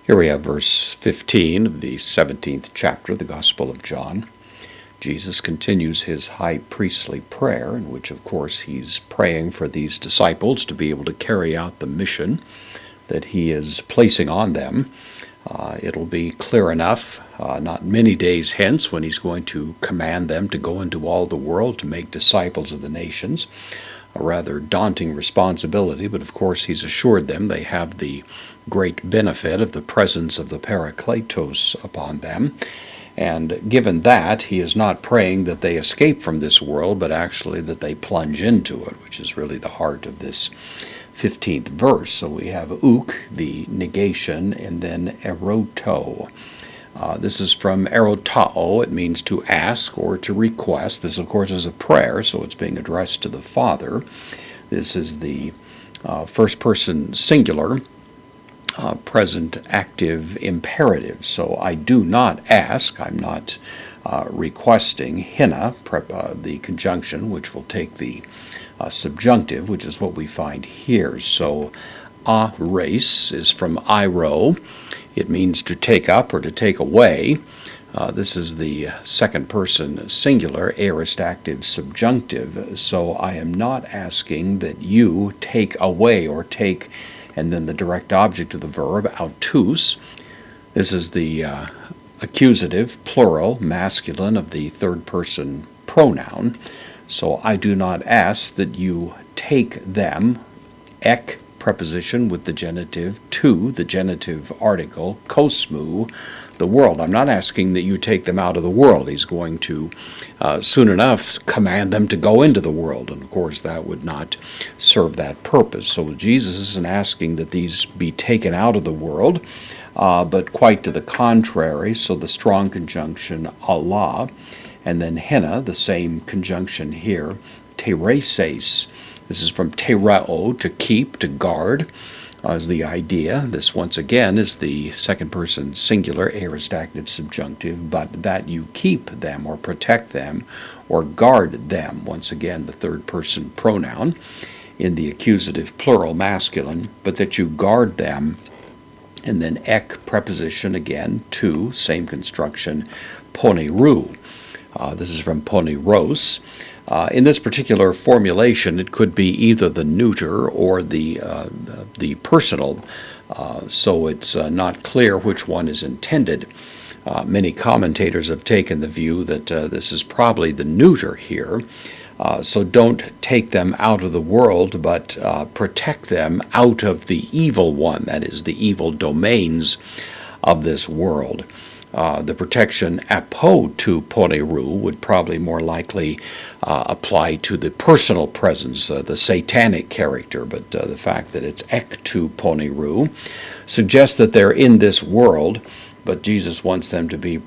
Here we have verse 15 of the 17th chapter of the Gospel of John. Jesus continues his high priestly prayer, in which, of course, he's praying for these disciples to be able to carry out the mission that he is placing on them. It'll be clear enough, not many days hence, when he's going to command them to go into all the world to make disciples of the nations. A rather daunting responsibility, but of course he's assured them they have the great benefit of the presence of the Parakletos upon them. And given that, he is not praying that they escape from this world, but actually that they plunge into it, which is really the heart of this 15th verse. So we have uk, the negation, and then eroto. This is from erotao. It means to ask or to request. This, of course, is a prayer, so it's being addressed to the Father. This is the first person singular, present active imperative. So I do not ask. I'm not requesting. Hina, the conjunction, which will take the subjunctive, which is what we find here. So a race is from iro. It means to take up or to take away. This is the second person singular, aorist active subjunctive. So I am not asking that you take away or take, and then the direct object of the verb, autus. This is the accusative, plural, masculine of the third person pronoun. So I do not ask that you take them, ek, preposition with the genitive to, the genitive article, kosmu, the world. I'm not asking that you take them out of the world. He's going to soon enough command them to go into the world, and of course that would not serve that purpose. So Jesus isn't asking that these be taken out of the world, but quite to the contrary. So the strong conjunction Allah, and then hina, the same conjunction here, tereses. This is from tereo, to keep, to guard, is the idea. This, once again, is the second person singular, aorist active subjunctive, but that you keep them or protect them or guard them. Once again, the third person pronoun in the accusative plural masculine, but that you guard them. And then ek, preposition again, to, same construction, poneru. This is from poneros. In this particular formulation, it could be either the neuter or the personal, so it's not clear which one is intended. Many commentators have taken the view that this is probably the neuter here, so don't take them out of the world, but protect them out of the evil one, that is, the evil domains of this world. The protection apo to poneru would probably more likely apply to the personal presence, the satanic character, but the fact that it's ek to poneru suggests that they're in this world, but Jesus wants them to be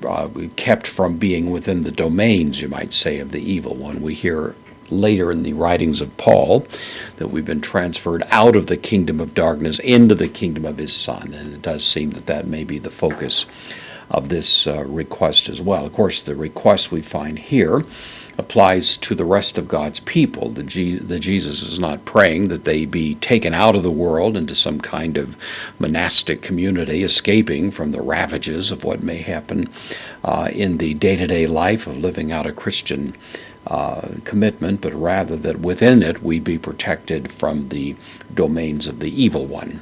kept from being within the domains, you might say, of the evil one. We hear later in the writings of Paul that we've been transferred out of the kingdom of darkness into the kingdom of his Son, and it does seem that that may be the focus of this request as well. Of course, the request we find here applies to the rest of God's people. The Jesus is not praying that they be taken out of the world into some kind of monastic community, escaping from the ravages of what may happen in the day-to-day life of living out a Christian commitment, but rather that within it we be protected from the domains of the evil one.